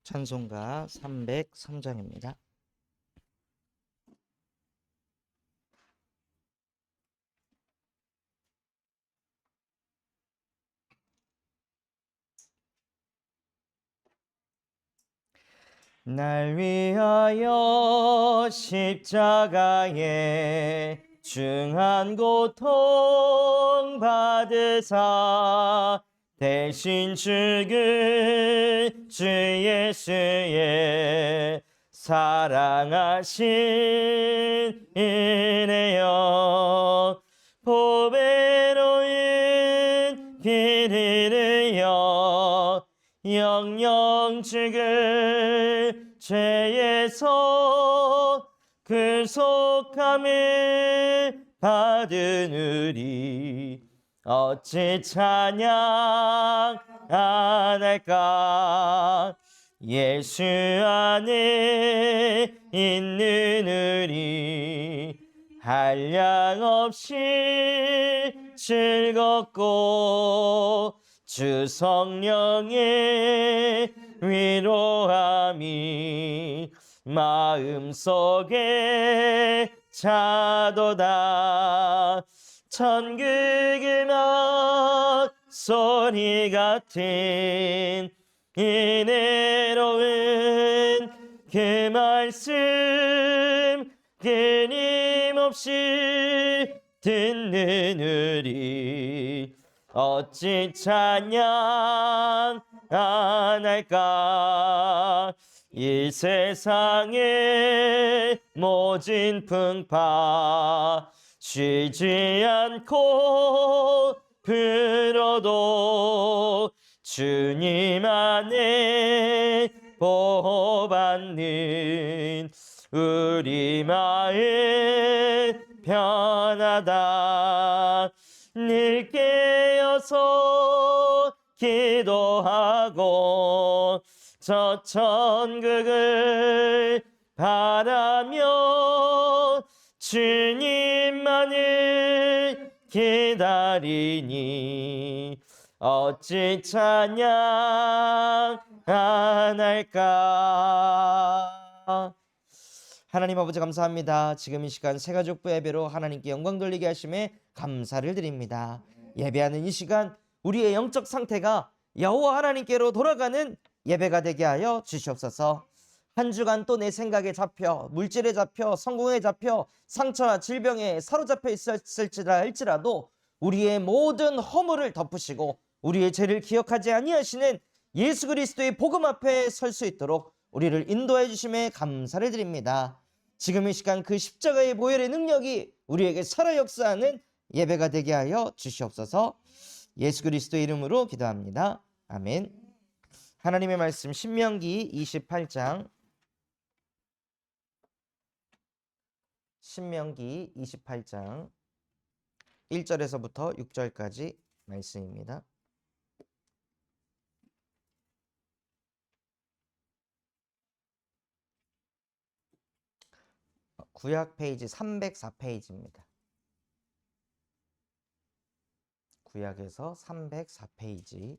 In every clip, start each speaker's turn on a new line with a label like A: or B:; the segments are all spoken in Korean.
A: 찬송가 303장입니다. 날 위하여 십자가에 중한 고통 받으사 대신 죽은 주 예수의 사랑하신 은혜여 보배로운 길이르여 영영 죽을 죄에서 구속함을 받은 우리 어찌 찬양 안 할까. 예수 안에 있는 우리 한량없이 즐겁고 주 성령의 위로함이 마음속에 차도다. 천국의 음악 소리 같은 은혜로운 그 말씀 끊임없이 듣는 우리 어찌 찬양 안 할까. 이 세상의 모진 풍파 쉬지 않고 불어도 주님 안에 보호받는 우리 마음 편하다. 늘 깨어서 기도하고 저 천국을 바라며 주님만을 기다리니 어찌 찬양 안 할까. 하나님 아버지 감사합니다. 지금 이 시간 새가족부 예배로 하나님께 영광 돌리게 하심에 감사를 드립니다. 예배하는 이 시간 우리의 영적 상태가 여호와 하나님께로 돌아가는 예배가 되게 하여 주시옵소서. 한 주간 또 내 생각에 잡혀 물질에 잡혀 성공에 잡혀 상처와 질병에 사로잡혀 있었을지라 할지라도 우리의 모든 허물을 덮으시고 우리의 죄를 기억하지 아니하시는 예수 그리스도의 복음 앞에 설 수 있도록 우리를 인도해 주심에 감사를 드립니다. 지금 이 시간 그 십자가의 보혈의 능력이 우리에게 살아 역사하는 예배가 되게 하여 주시옵소서. 예수 그리스도의 이름으로 기도합니다. 아멘. 하나님의 말씀 신명기 28장 1절에서부터 6절까지 말씀입니다. 구약 페이지 304페이지입니다. 구약에서 304페이지.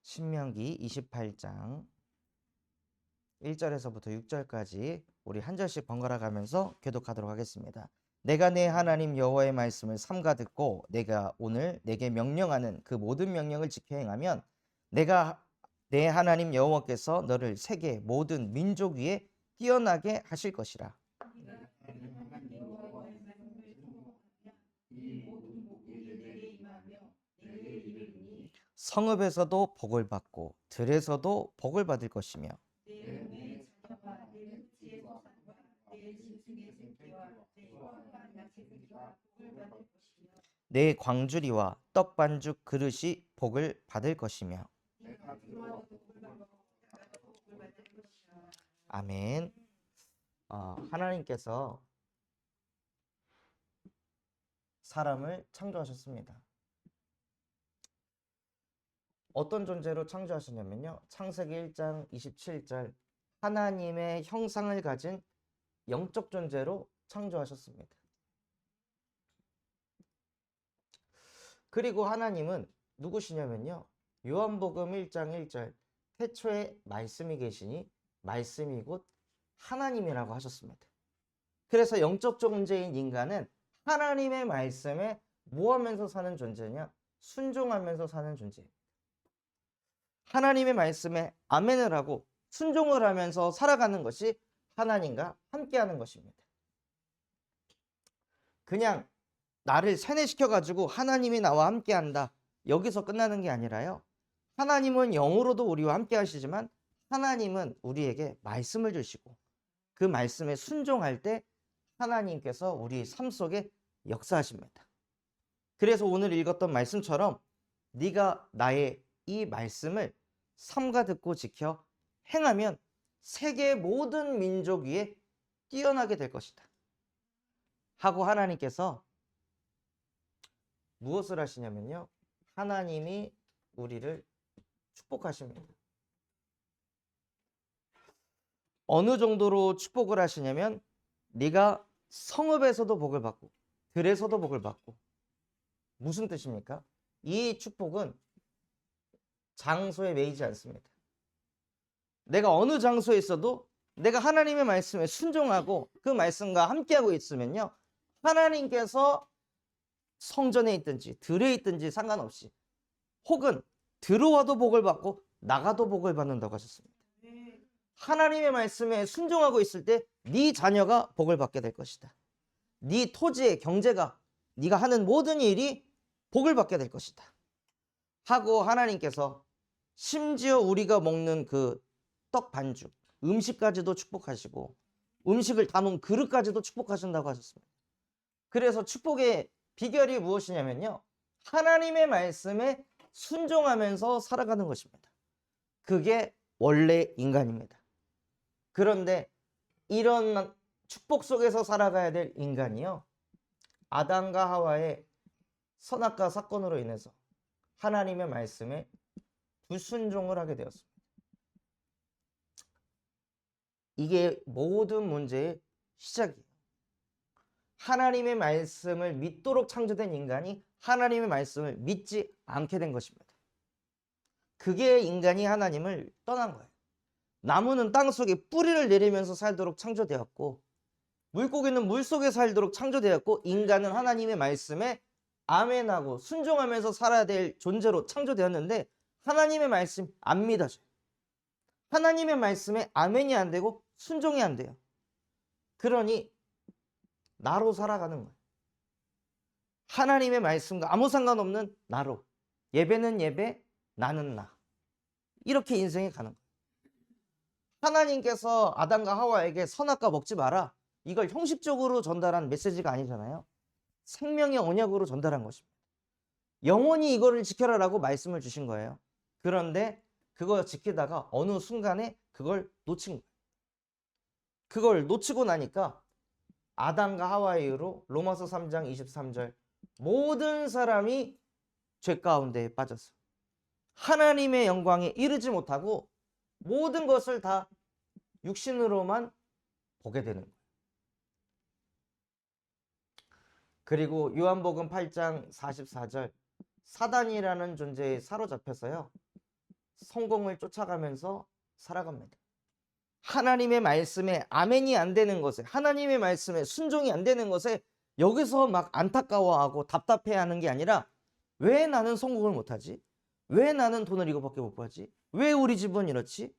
A: 신명기 28장 1절에서부터 6절까지 우리 한 절씩 번갈아 가면서 교독하도록 하겠습니다. 내가 내 하나님 여호와의 말씀을 삼가 듣고 내가 오늘 내게 명령하는 그 모든 명령을 지켜 행하면 내가 내 하나님 여호와께서 너를 세계 모든 민족 위에 뛰어나게 하실 것이라. 성읍에서도 복을 받고 들에서도 복을 받을 것이며 내 광주리와 떡반죽 그릇이 복을 받을 것이며. 아멘. 하나님께서 사람을 창조하셨습니다. 어떤 존재로 창조하셨냐면요, 창세기 1장 27절 하나님의 형상을 가진 영적 존재로 창조하셨습니다. 그리고 하나님은 누구시냐면요. 요한복음 1장 1절 태초에 말씀이 계시니 말씀이 곧 하나님이라고 하셨습니다. 그래서 영적 존재인 인간은 하나님의 말씀에 뭐 하면서 사는 존재냐? 순종하면서 사는 존재입니다. 하나님의 말씀에 아멘을 하고 순종을 하면서 살아가는 것이 하나님과 함께하는 것입니다. 그냥 나를 세뇌시켜가지고 하나님이 나와 함께한다. 여기서 끝나는 게 아니라요. 하나님은 영으로도 우리와 함께 하시지만 하나님은 우리에게 말씀을 주시고 그 말씀에 순종할 때 하나님께서 우리 삶 속에 역사하십니다. 그래서 오늘 읽었던 말씀처럼 네가 나의 이 말씀을 삼가 듣고 지켜 행하면 세계 모든 민족 위에 뛰어나게 될 것이다. 하고 하나님께서 무엇을 하시냐면요. 하나님이 우리를 축복하십니다. 어느 정도로 축복을 하시냐면 네가 성읍에서도 복을 받고 들에서도 복을 받고. 무슨 뜻입니까? 이 축복은 장소에 매이지 않습니다. 내가 어느 장소에 있어도 내가 하나님의 말씀에 순종하고 그 말씀과 함께하고 있으면요. 하나님께서 성전에 있든지 들에 있든지 상관없이 혹은 들어와도 복을 받고 나가도 복을 받는다고 하셨습니다. 하나님의 말씀에 순종하고 있을 때 네 자녀가 복을 받게 될 것이다. 네 토지의 경제가 네가 하는 모든 일이 복을 받게 될 것이다. 하고 하나님께서 심지어 우리가 먹는 그 떡 반죽, 음식까지도 축복하시고 음식을 담은 그릇까지도 축복하신다고 하셨습니다. 그래서 축복의 비결이 무엇이냐면요. 하나님의 말씀에 순종하면서 살아가는 것입니다. 그게 원래 인간입니다. 그런데 이런 축복 속에서 살아가야 될 인간이요. 아담과 하와의 선악과 사건으로 인해서 하나님의 말씀에 불순종을 하게 되었습니다. 이게 모든 문제의 시작이에요. 하나님의 말씀을 믿도록 창조된 인간이 하나님의 말씀을 믿지 않게 된 것입니다. 그게 인간이 하나님을 떠난 거예요. 나무는 땅 속에 뿌리를 내리면서 살도록 창조되었고 물고기는 물속에 살도록 창조되었고 인간은 하나님의 말씀에 아멘하고 순종하면서 살아야 될 존재로 창조되었는데 하나님의 말씀 안 믿어져요. 하나님의 말씀에 아멘이 안 되고 순종이 안 돼요. 그러니 나로 살아가는 거예요. 하나님의 말씀과 아무 상관없는 나로. 예배는 예배, 나는 나. 이렇게 인생이 가는 거예요. 하나님께서 아담과 하와에게 선악과 먹지 마라. 이걸 형식적으로 전달한 메시지가 아니잖아요. 생명의 언약으로 전달한 것입니다. 영원히 이거를 지켜라라고 말씀을 주신 거예요. 그런데 그거 지키다가 어느 순간에 그걸 놓친 거예요. 그걸 놓치고 나니까 아담과 하와의 이후로 로마서 3장 23절 모든 사람이 죄 가운데 빠졌어요. 하나님의 영광에 이르지 못하고 모든 것을 다 육신으로만 보게 되는 거예요. 그리고 요한복음 8장 44절 사단이라는 존재에 사로잡혀서요. 성공을 쫓아가면서 살아갑니다. 하나님의 말씀에 아멘이 안 되는 것에 하나님의 말씀에 순종이 안 되는 것에 여기서 막 안타까워하고 답답해하는 게 아니라 왜 나는 성공을 못하지? 왜 나는 돈을 이거밖에 못 벌지? 왜 우리 집은 이렇지?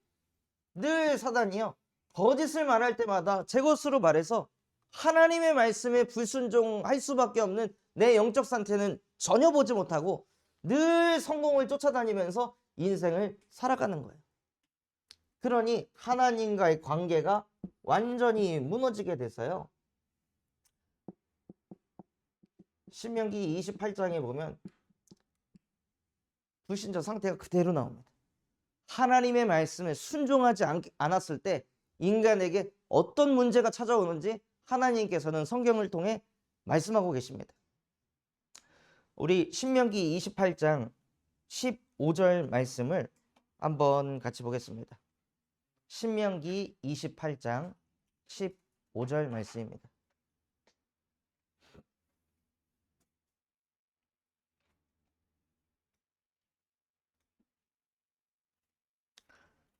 A: 늘 사단이요. 거짓을 말할 때마다 제 것으로 말해서 하나님의 말씀에 불순종할 수밖에 없는 내 영적 상태는 전혀 보지 못하고 늘 성공을 쫓아다니면서 인생을 살아가는 거예요. 그러니 하나님과의 관계가 완전히 무너지게 돼서요. 신명기 28장에 보면 불신자 상태가 그대로 나옵니다. 하나님의 말씀에 순종하지 않았을 때 인간에게 어떤 문제가 찾아오는지 하나님께서는 성경을 통해 말씀하고 계십니다. 우리 신명기 28장 15절 말씀을 한번 같이 보겠습니다. 신명기 28장 15절 말씀입니다.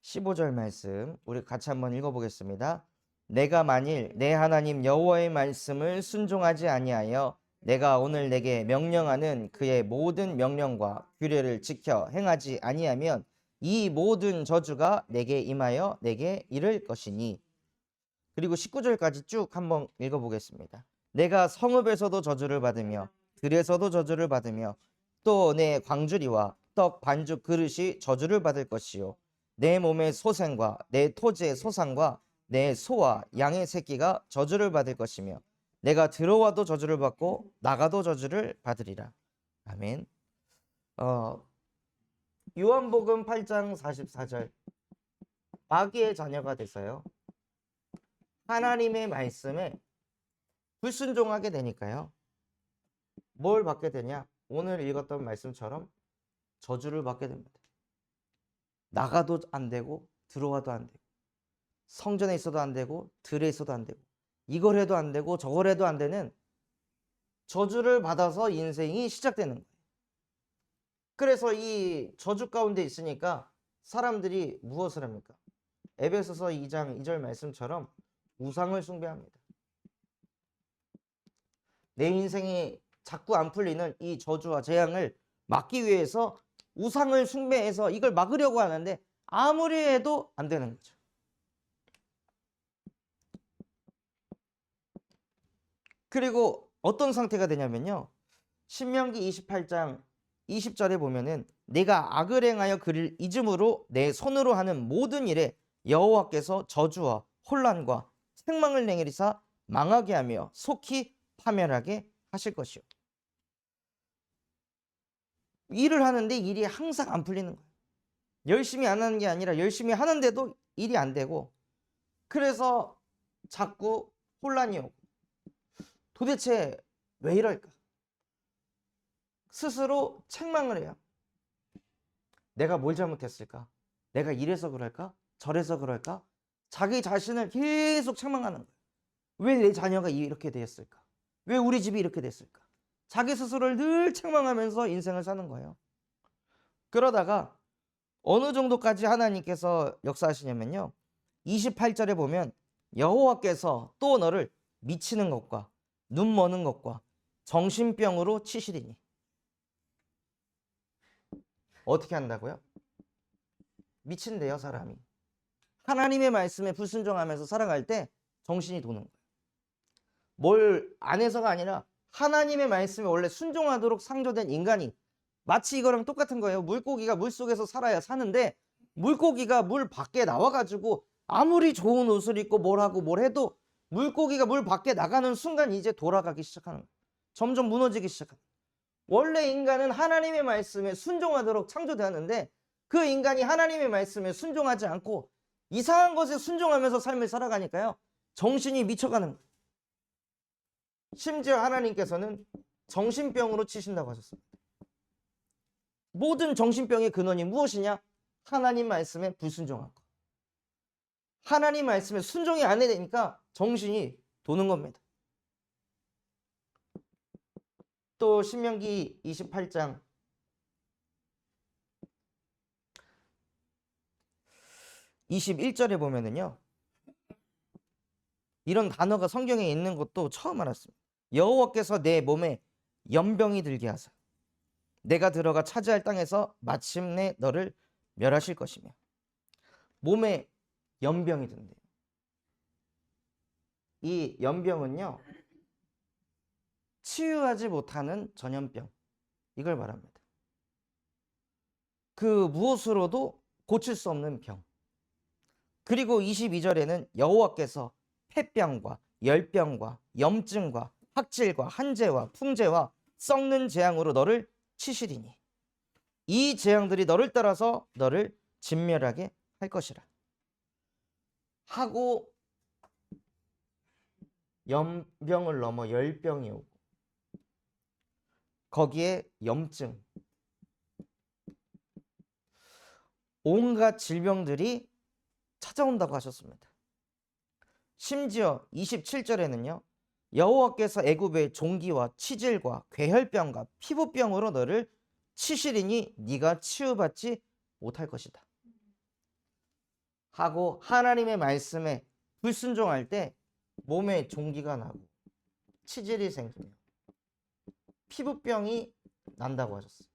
A: (15절) 말씀 우리 같이 한번 읽어보겠습니다. 내가 만일 내 하나님 여호와의 말씀을 순종하지 아니하여 내가 오늘 내게 명령하는 그의 모든 명령과 규례를 지켜 행하지 아니하면 이 모든 저주가 내게 임하여 내게 이를 것이니. 그리고 19절까지 쭉 한번 읽어보겠습니다. 내가 성읍에서도 저주를 받으며 들에서도 저주를 받으며 또 내 광주리와 떡 반죽 그릇이 저주를 받을 것이요 내 몸의 소생과 내 토지의 소산과 내 소와 양의 새끼가 저주를 받을 것이며 내가 들어와도 저주를 받고 나가도 저주를 받으리라. 아멘. 요한복음 8장 44절 마귀의 자녀가 돼서요 하나님의 말씀에 불순종하게 되니까요 뭘 받게 되냐? 오늘 읽었던 말씀처럼 저주를 받게 됩니다. 나가도 안 되고 들어와도 안 되고 성전에 있어도 안 되고 들에 있어도 안 되고 이걸 해도 안 되고 저걸 해도 안 되는 저주를 받아서 인생이 시작되는 거예요. 그래서 이 저주 가운데 있으니까 사람들이 무엇을 합니까? 에베소서 2장 2절 말씀처럼 우상을 숭배합니다. 내 인생이 자꾸 안 풀리는 이 저주와 재앙을 막기 위해서 우상을 숭배해서 이걸 막으려고 하는데 아무리 해도 안 되는 거죠. 그리고 어떤 상태가 되냐면요. 신명기 28장 20절에 보면은 내가 악을 행하여 그를 잊음으로 내 손으로 하는 모든 일에 여호와께서 저주와 혼란과 책망을 내리사 망하게 하며 속히 파멸하게 하실 것이요. 일을 하는데 일이 항상 안 풀리는 거예요. 열심히 안 하는 게 아니라 열심히 하는데도 일이 안 되고 그래서 자꾸 혼란이 오고 도대체 왜 이럴까? 스스로 책망을 해요. 내가 뭘 잘못했을까? 내가 이래서 그럴까? 저래서 그럴까? 자기 자신을 계속 책망하는 거예요. 왜 내 자녀가 이렇게 됐을까? 왜 우리 집이 이렇게 됐을까? 자기 스스로를 늘 책망하면서 인생을 사는 거예요. 그러다가 어느 정도까지 하나님께서 역사하시냐면요. 28절에 보면 여호와께서 또 너를 미치는 것과 눈 머는 것과 정신병으로 치시리니. 어떻게 한다고요? 미친대요, 사람이. 하나님의 말씀에 불순종하면서 살아갈 때 정신이 도는 거예요. 뭘 안 해서가 아니라 하나님의 말씀에 원래 순종하도록 창조된 인간이 마치 이거랑 똑같은 거예요. 물고기가 물속에서 살아야 사는데 물고기가 물 밖에 나와가지고 아무리 좋은 옷을 입고 뭘 하고 뭘 해도 물고기가 물 밖에 나가는 순간 이제 돌아가기 시작하는 거예요. 점점 무너지기 시작하는 거예요. 원래 인간은 하나님의 말씀에 순종하도록 창조되었는데 그 인간이 하나님의 말씀에 순종하지 않고 이상한 것에 순종하면서 삶을 살아가니까요. 정신이 미쳐가는 거예요. 심지어 하나님께서는 정신병으로 치신다고 하셨습니다. 모든 정신병의 근원이 무엇이냐? 하나님 말씀에 불순종한 것. 하나님 말씀에 순종이 안 되니까 정신이 도는 겁니다. 또 신명기 28장 21절에 보면은요. 이런 단어가 성경에 있는 것도 처음 알았습니다. 여호와께서 내 몸에 연병이 들게 하사 내가 들어가 차지할 땅에서 마침내 너를 멸하실 것이며. 몸에 연병이 든대요. 이 연병은요. 치유하지 못하는 전염병. 이걸 말합니다. 그 무엇으로도 고칠 수 없는 병. 그리고 22절에는 여호와께서 폐병과 열병과 염증과 학질과 한재와 풍재와 썩는 재앙으로 너를 치시리니 이 재앙들이 너를 따라서 너를 진멸하게 할 것이라 하고 연병을 넘어 열병이 오고 거기에 염증 온갖 질병들이 찾아온다고 하셨습니다. 심지어 27절에는요. 여호와께서 애굽의 종기와 치질과 괴혈병과 피부병으로 너를 치시리니 네가 치유받지 못할 것이다. 하고 하나님의 말씀에 불순종할 때 몸에 종기가 나고 치질이 생기며 피부병이 난다고 하셨어요.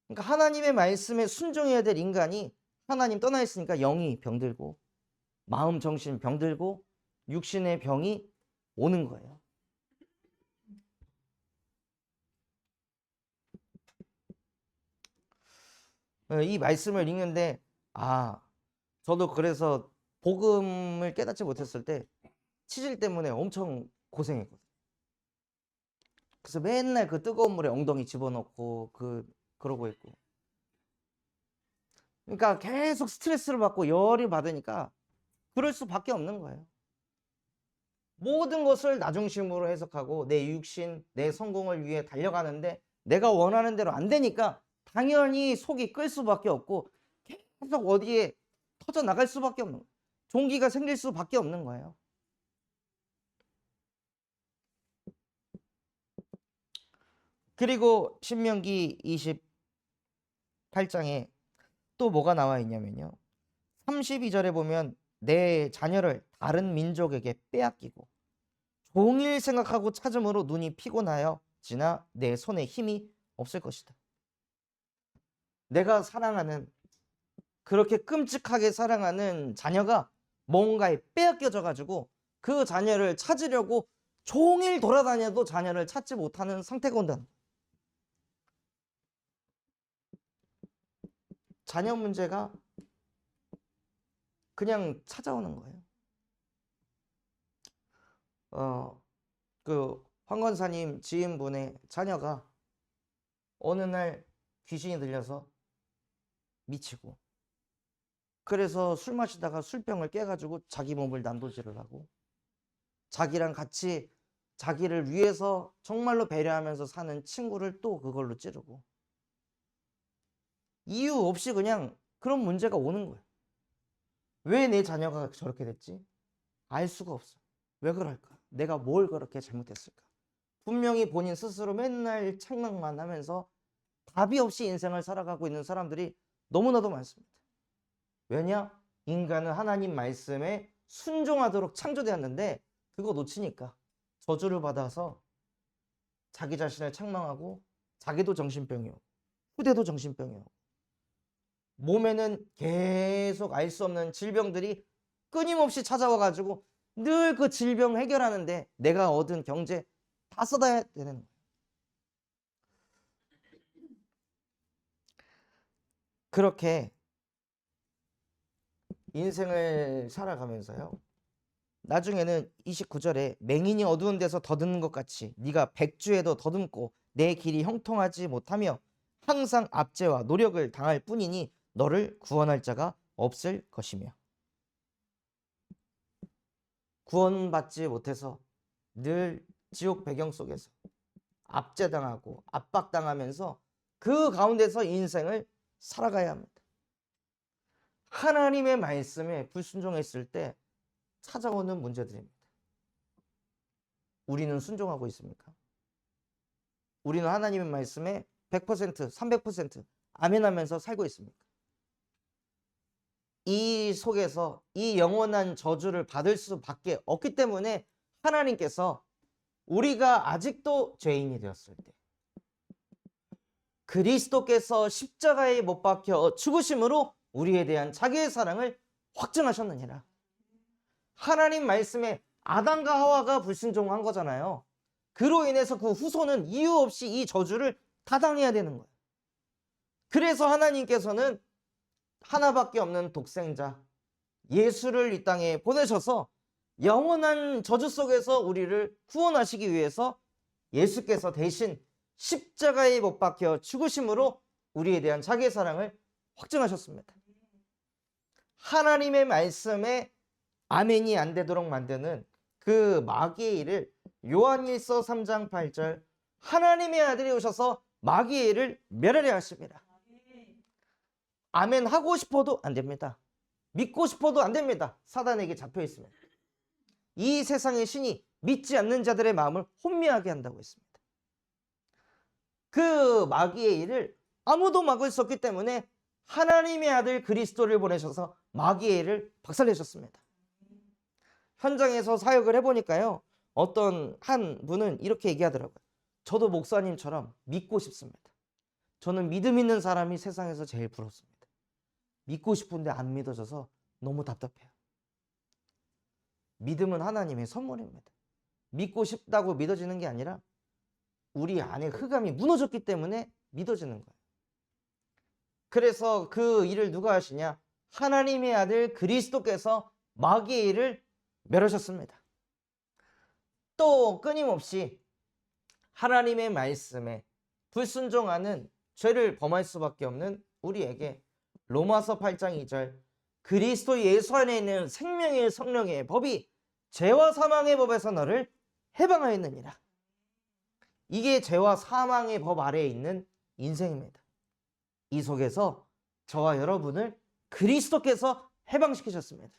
A: 그러니까 하나님의 말씀에 순종해야 될 인간이 하나님 떠나 있으니까 영이 병들고 마음 정신 병들고 육신의 병이 오는 거예요. 이 말씀을 읽는데 저도 그래서 복음을 깨닫지 못했을 때 치질 때문에 엄청 고생했거든요. 그래서 맨날 그 뜨거운 물에 엉덩이 집어넣고 그러고 있고. 그러니까 계속 스트레스를 받고 열이 받으니까 그럴 수밖에 없는 거예요. 모든 것을 나 중심으로 해석하고 내 육신, 내 성공을 위해 달려가는데 내가 원하는 대로 안 되니까 당연히 속이 끓을 수밖에 없고 계속 어디에 터져 나갈 수밖에 없는 거예요. 종기가 생길 수밖에 없는 거예요. 그리고 신명기 28장에 또 뭐가 나와 있냐면요. 32절에 보면 내 자녀를 다른 민족에게 빼앗기고 종일 생각하고 찾음으로 눈이 피곤하여 지나 내 손에 힘이 없을 것이다. 내가 사랑하는 그렇게 끔찍하게 사랑하는 자녀가 뭔가에 빼앗겨져 가지고 그 자녀를 찾으려고 종일 돌아다녀도 자녀를 찾지 못하는 상태가 온다는 거예요. 자녀 문제가 그냥 찾아오는 거예요. 황 권사님 지인분의 자녀가 어느 날 귀신이 들려서 미치고, 그래서 술 마시다가 술병을 깨가지고 자기 몸을 난도질을 하고, 자기랑 같이 자기를 위해서 정말로 배려하면서 사는 친구를 또 그걸로 찌르고, 이유 없이 그냥 그런 문제가 오는 거예요. 왜 내 자녀가 저렇게 됐지? 알 수가 없어요. 왜 그럴까? 내가 뭘 그렇게 잘못했을까? 분명히 본인 스스로 맨날 착각만 하면서 답이 없이 인생을 살아가고 있는 사람들이 너무나도 많습니다. 왜냐? 인간은 하나님 말씀에 순종하도록 창조되었는데 그거 놓치니까 저주를 받아서 자기 자신을 책망하고 자기도 정신병이 오고 후대도 정신병이 오고 몸에는 계속 알 수 없는 질병들이 끊임없이 찾아와 가지고 늘 그 질병 해결하는데 내가 얻은 경제 다 쏟아야 되는 거예요. 그렇게 인생을 살아가면서요. 나중에는 29절에 맹인이 어두운 데서 더듬는 것 같이 네가 백주에도 더듬고 내 길이 형통하지 못하며 항상 압제와 노력을 당할 뿐이니 너를 구원할 자가 없을 것이며. 구원받지 못해서 늘 지옥 배경 속에서 압제당하고 압박당하면서 그 가운데서 인생을 살아가야 합니다. 하나님의 말씀에 불순종했을 때 찾아오는 문제들입니다. 우리는 순종하고 있습니까? 우리는 하나님의 말씀에 100%, 300% 아멘하면서 살고 있습니까? 이 속에서 이 영원한 저주를 받을 수밖에 없기 때문에 하나님께서 우리가 아직도 죄인이 되었을 때 그리스도께서 십자가에 못 박혀 죽으심으로 우리에 대한 자기의 사랑을 확증하셨느니라. 하나님 말씀에 아담과 하와가 불순종한 거잖아요. 그로 인해서 그 후손은 이유 없이 이 저주를 다 당해야 되는 거예요. 그래서 하나님께서는 하나밖에 없는 독생자 예수를 이 땅에 보내셔서 영원한 저주 속에서 우리를 구원하시기 위해서 예수께서 대신 십자가에 못 박혀 죽으심으로 우리에 대한 자기의 사랑을 확증하셨습니다. 하나님의 말씀에 아멘이 안 되도록 만드는 그 마귀의 일을 요한일서 3장 8절 하나님의 아들이 오셔서 마귀의 일을 멸하려 하십니다. 아멘 하고 싶어도 안 됩니다. 믿고 싶어도 안 됩니다. 사단에게 잡혀 있으면. 이 세상의 신이 믿지 않는 자들의 마음을 혼미하게 한다고 했습니다. 그 마귀의 일을 아무도 막을 수 없기 때문에 하나님의 아들 그리스도를 보내셔서 마귀의 일을 박살내셨습니다. 현장에서 사역을 해보니까요, 어떤 한 분은 이렇게 얘기하더라고요. 저도 목사님처럼 믿고 싶습니다. 저는 믿음 있는 사람이 세상에서 제일 부럽습니다. 믿고 싶은데 안 믿어져서 너무 답답해요. 믿음은 하나님의 선물입니다. 믿고 싶다고 믿어지는 게 아니라 우리 안에 흑암이 무너졌기 때문에 믿어지는 거예요. 그래서 그 일을 누가 하시냐? 하나님의 아들 그리스도께서 마귀의 일을 멸하셨습니다. 또 끊임없이 하나님의 말씀에 불순종하는 죄를 범할 수밖에 없는 우리에게 로마서 8장 2절 그리스도 예수 안에 있는 생명의 성령의 법이 죄와 사망의 법에서 너를 해방하였느니라. 이게 죄와 사망의 법 아래에 있는 인생입니다. 이 속에서 저와 여러분을 그리스도께서 해방시키셨습니다.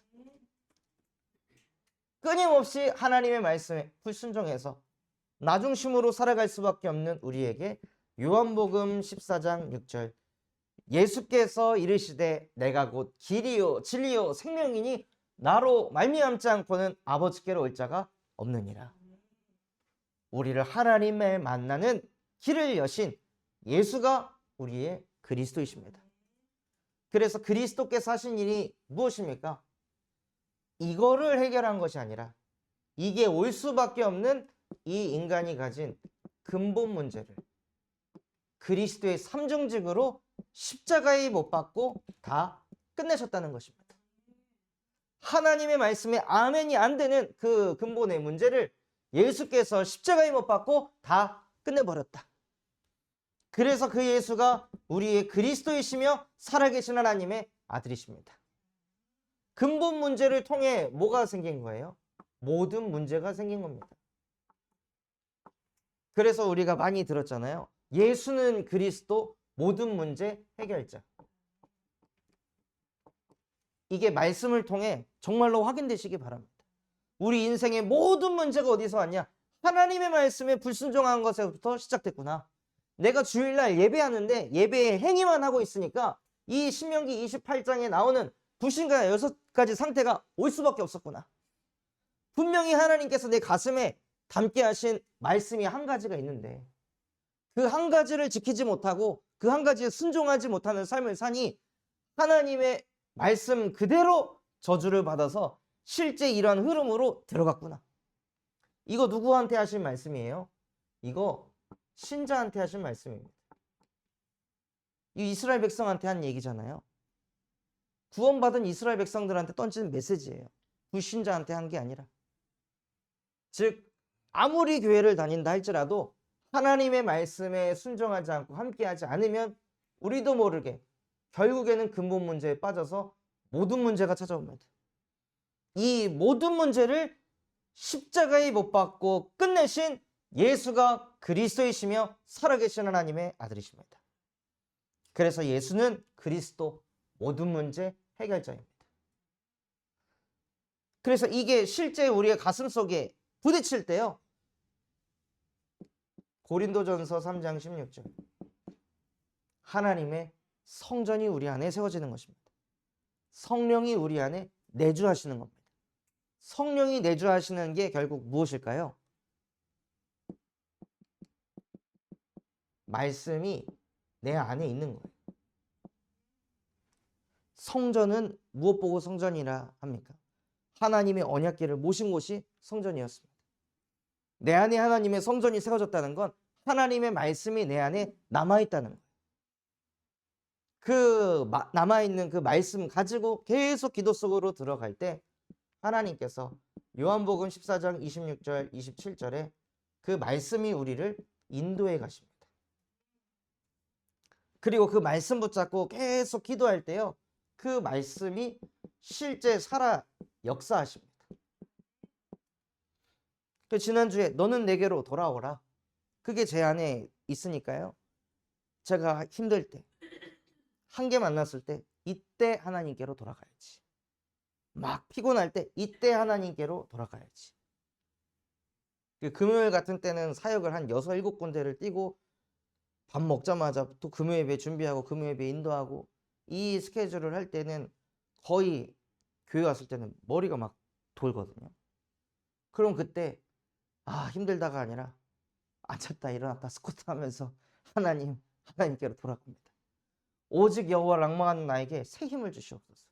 A: 끊임없이 하나님의 말씀에 불순종해서 나중심으로 살아갈 수밖에 없는 우리에게 요한복음 14장 6절 예수께서 이르시되 내가 곧 길이요 진리요 생명이니 나로 말미암지 않고는 아버지께로 올 자가 없느니라. 우리를 하나님을 만나는 길을 여신 예수가 우리의 그리스도이십니다. 그래서 그리스도께서 하신 일이 무엇입니까? 이거를 해결한 것이 아니라 이게 올 수밖에 없는 이 인간이 가진 근본 문제를 그리스도의 삼중직으로 십자가에 못 박고 다 끝내셨다는 것입니다. 하나님의 말씀에 아멘이 안 되는 그 근본의 문제를 예수께서 십자가에 못 박고 다 끝내버렸다. 그래서 그 예수가 우리의 그리스도이시며 살아계신 하나님의 아들이십니다. 근본 문제를 통해 뭐가 생긴 거예요? 모든 문제가 생긴 겁니다. 그래서 우리가 많이 들었잖아요. 예수는 그리스도 모든 문제 해결자. 이게 말씀을 통해 정말로 확인되시기 바랍니다. 우리 인생의 모든 문제가 어디서 왔냐? 하나님의 말씀에 불순종한 것에서부터 시작됐구나. 내가 주일날 예배하는데 예배에 행위만 하고 있으니까 이 신명기 28장에 나오는 불신과 6가지 상태가 올 수밖에 없었구나. 분명히 하나님께서 내 가슴에 담게 하신 말씀이 한 가지가 있는데 그 한 가지를 지키지 못하고 그 한 가지에 순종하지 못하는 삶을 사니 하나님의 말씀 그대로 저주를 받아서 실제 이러한 흐름으로 들어갔구나. 이거 누구한테 하신 말씀이에요? 이거 신자한테 하신 말씀입니다. 이 이스라엘 백성한테 한 얘기잖아요. 구원받은 이스라엘 백성들한테 던지는 메시지예요. 불신자한테 한 게 아니라. 즉 아무리 교회를 다닌다 할지라도 하나님의 말씀에 순종하지 않고 함께하지 않으면 우리도 모르게 결국에는 근본 문제에 빠져서 모든 문제가 찾아옵니다. 이 모든 문제를 십자가에 못 박고 끝내신 예수가 그리스도이시며 살아계신 하나님의 아들이십니다. 그래서 예수는 그리스도 모든 문제 해결자입니다. 그래서 이게 실제 우리의 가슴 속에 부딪힐 때요. 고린도전서 3장 16절 하나님의 성전이 우리 안에 세워지는 것입니다. 성령이 우리 안에 내주하시는 겁니다. 성령이 내주하시는 게 결국 무엇일까요? 말씀이 내 안에 있는 거예요. 성전은 무엇 보고 성전이라 합니까? 하나님의 언약궤를 모신 곳이 성전이었습니다. 내 안에 하나님의 성전이 세워졌다는 건 하나님의 말씀이 내 안에 남아있다는 거예요. 그 남아있는 그 말씀 가지고 계속 기도 속으로 들어갈 때 하나님께서 요한복음 14장 26절 27절에 그 말씀이 우리를 인도해 가십니다. 그리고 그 말씀 붙잡고 계속 기도할 때요. 그 말씀이 실제 살아 역사하십니다. 지난주에 너는 내게로 돌아오라. 그게 제 안에 있으니까요. 제가 힘들 때 한계 만났을 때 이때 하나님께로 돌아가야지. 막 피곤할 때 이때 하나님께로 돌아가야지. 금요일 같은 때는 사역을 한 6, 7군데를 뛰고 밥 먹자마자 또 금요예배 준비하고 금요예배 인도하고 이 스케줄을 할 때는 거의 교회 왔을 때는 머리가 막 돌거든요. 그럼 그때 힘들다가 아니라 앉았다 일어났다 스쿼트 하면서 하나님께로 돌아갑니다. 오직 여호와를 앙망하는 나에게 새 힘을 주시옵소서.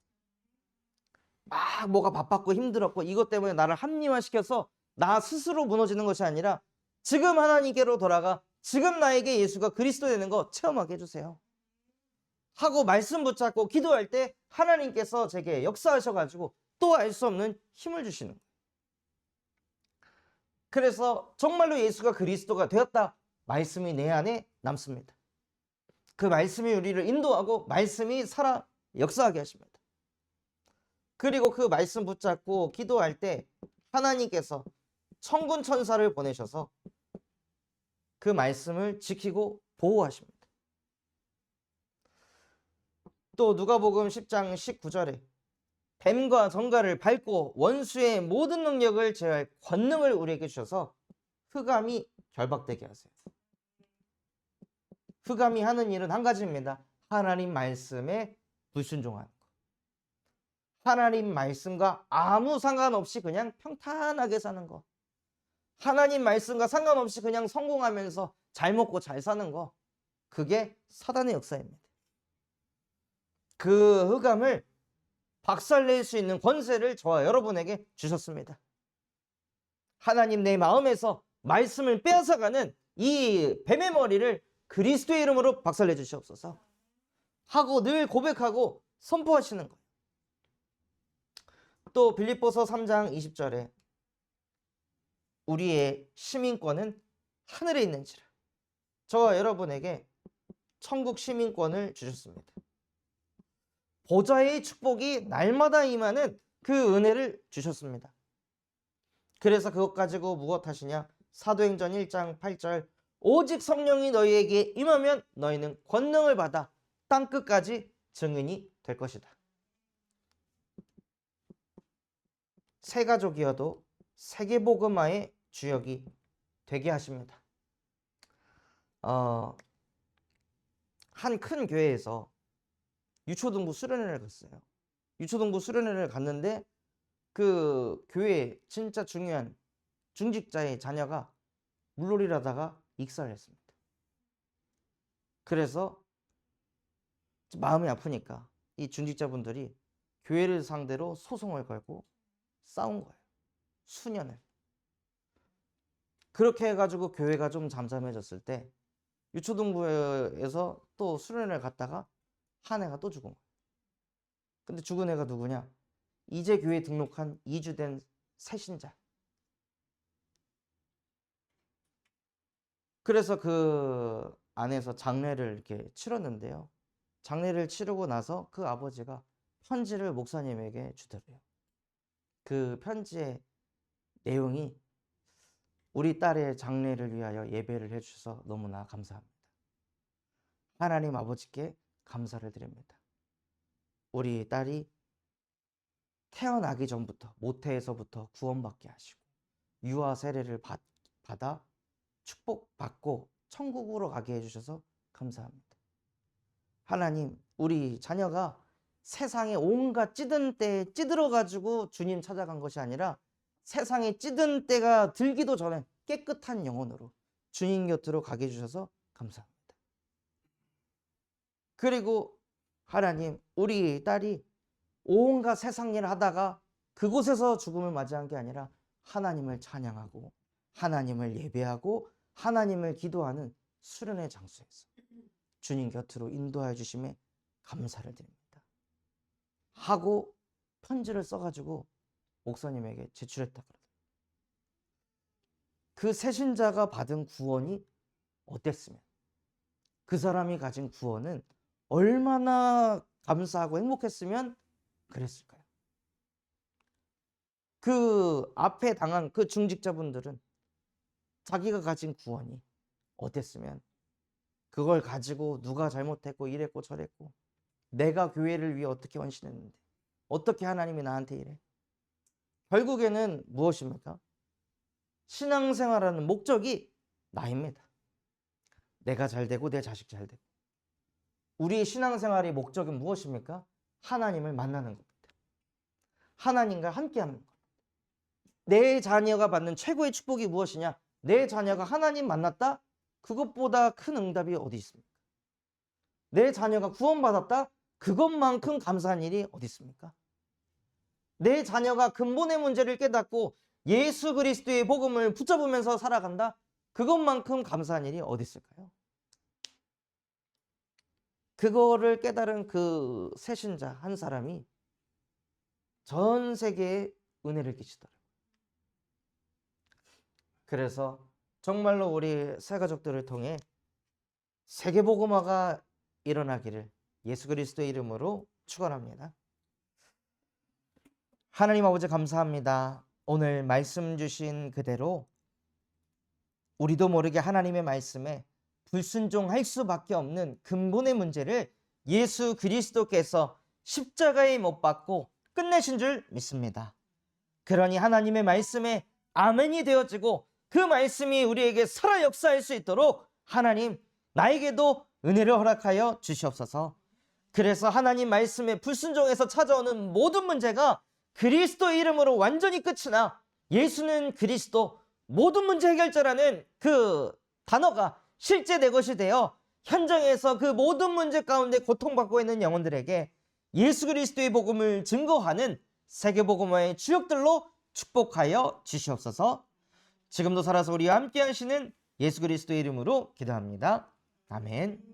A: 막 뭐가 바빴고 힘들었고 이것 때문에 나를 합리화시켜서 나 스스로 무너지는 것이 아니라 지금 하나님께로 돌아가 지금 나에게 예수가 그리스도 되는 거 체험하게 해주세요 하고 말씀 붙잡고 기도할 때 하나님께서 제게 역사하셔가지고 또 알 수 없는 힘을 주시는 거예요. 그래서 정말로 예수가 그리스도가 되었다. 말씀이 내 안에 남습니다. 그 말씀이 우리를 인도하고 말씀이 살아 역사하게 하십니다. 그리고 그 말씀 붙잡고 기도할 때 하나님께서 천군 천사를 보내셔서 그 말씀을 지키고 보호하십니다. 또 누가복음 10장 19절에 뱀과 정갈을 밟고 원수의 모든 능력을 제어할 권능을 우리에게 주셔서 흑암이 결박되게 하세요. 흑암이 하는 일은 한 가지입니다. 하나님 말씀에 불순종하는 것. 하나님 말씀과 아무 상관없이 그냥 평탄하게 사는 것. 하나님 말씀과 상관없이 그냥 성공하면서 잘 먹고 잘 사는 거. 그게 사단의 역사입니다. 그 흑암을 박살낼 수 있는 권세를 저와 여러분에게 주셨습니다. 하나님 내 마음에서 말씀을 빼앗아가는 이 뱀의 머리를 그리스도의 이름으로 박살내 주시옵소서 하고 늘 고백하고 선포하시는 거예요. 또 빌립보서 3장 20절에 우리의 시민권은 하늘에 있는지라. 저와 여러분에게 천국 시민권을 주셨습니다. 보좌의 축복이 날마다 임하는 그 은혜를 주셨습니다. 그래서 그것 가지고 무엇 하시냐? 사도행전 1장 8절 오직 성령이 너희에게 임하면 너희는 권능을 받아 땅끝까지 증인이 될 것이다. 새 가족이어도 세계복음화의 주역이 되게 하십니다. 한 큰 교회에서 유초등부 수련회를 갔어요. 유초등부 수련회를 갔는데 그 교회에 진짜 중요한 중직자의 자녀가 물놀이를 하다가 익사를 했습니다. 그래서 마음이 아프니까 이 중직자분들이 교회를 상대로 소송을 걸고 싸운 거예요. 수년을. 그렇게 해가지고 교회가 좀 잠잠해졌을 때 유초등부에서 또 수련회를 갔다가 한 애가 또 죽은 거예요. 근데 죽은 애가 누구냐? 이제 교회 등록한 2주 된 새신자. 그래서 그 안에서 장례를 이렇게 치렀는데요. 장례를 치르고 나서 그 아버지가 편지를 목사님에게 주더래요. 그 편지의 내용이 우리 딸의 장례를 위하여 예배를 해주셔서 너무나 감사합니다. 하나님 아버지께 감사를 드립니다. 우리 딸이 태어나기 전부터 모태에서부터 구원받게 하시고 유아 세례를 받아 축복받고 천국으로 가게 해주셔서 감사합니다. 하나님, 우리 자녀가 세상에 온갖 찌든 때에 찌들어가지고 주님 찾아간 것이 아니라 세상에 찌든 때가 들기도 전에 깨끗한 영혼으로 주님 곁으로 가게 해주셔서 감사합니다. 그리고 하나님, 우리 딸이 온갖 세상 일을 하다가 그곳에서 죽음을 맞이한 게 아니라 하나님을 찬양하고 하나님을 예배하고 하나님을 기도하는 수련의 장소에서 주님 곁으로 인도하여 주심에 감사를 드립니다. 하고 편지를 써가지고 목사님에게 제출했다 그러더라고요. 그 새신자가 받은 구원이 어땠으면 그 사람이 가진 구원은 얼마나 감사하고 행복했으면 그랬을까요? 그 앞에 당한 그 중직자분들은 자기가 가진 구원이 어땠으면 그걸 가지고 누가 잘못했고 이랬고 저랬고 내가 교회를 위해 어떻게 헌신했는데 어떻게 하나님이 나한테 이래? 결국에는 무엇입니까? 신앙생활하는 목적이 나입니다. 내가 잘 되고 내 자식 잘 되고. 우리의 신앙생활의 목적은 무엇입니까? 하나님을 만나는 겁니다. 하나님과 함께하는 겁니다. 내 자녀가 받는 최고의 축복이 무엇이냐? 내 자녀가 하나님 만났다? 그것보다 큰 응답이 어디 있습니까? 내 자녀가 구원받았다? 그것만큼 감사한 일이 어디 있습니까? 내 자녀가 근본의 문제를 깨닫고 예수 그리스도의 복음을 붙잡으면서 살아간다? 그것만큼 감사한 일이 어디 있을까요? 그거를 깨달은 그 새신자 한 사람이 전 세계에 은혜를 끼치더라고요. 그래서 정말로 우리 새가족들을 통해 세계복음화가 일어나기를 예수 그리스도의 이름으로 축원합니다. 하나님 아버지 감사합니다. 오늘 말씀 주신 그대로 우리도 모르게 하나님의 말씀에 불순종할 수밖에 없는 근본의 문제를 예수 그리스도께서 십자가에 못 박고 끝내신 줄 믿습니다. 그러니 하나님의 말씀에 아멘이 되어지고 그 말씀이 우리에게 살아 역사할 수 있도록 하나님 나에게도 은혜를 허락하여 주시옵소서. 그래서 하나님 말씀에 불순종해서 찾아오는 모든 문제가 그리스도의 이름으로 완전히 끝이 나 예수는 그리스도 모든 문제 해결자라는 그 단어가 실제 내 것이 되어 현장에서 그 모든 문제 가운데 고통받고 있는 영혼들에게 예수 그리스도의 복음을 증거하는 세계복음화의 주역들로 축복하여 주시옵소서. 지금도 살아서 우리와 함께 하시는 예수 그리스도의 이름으로 기도합니다. 아멘.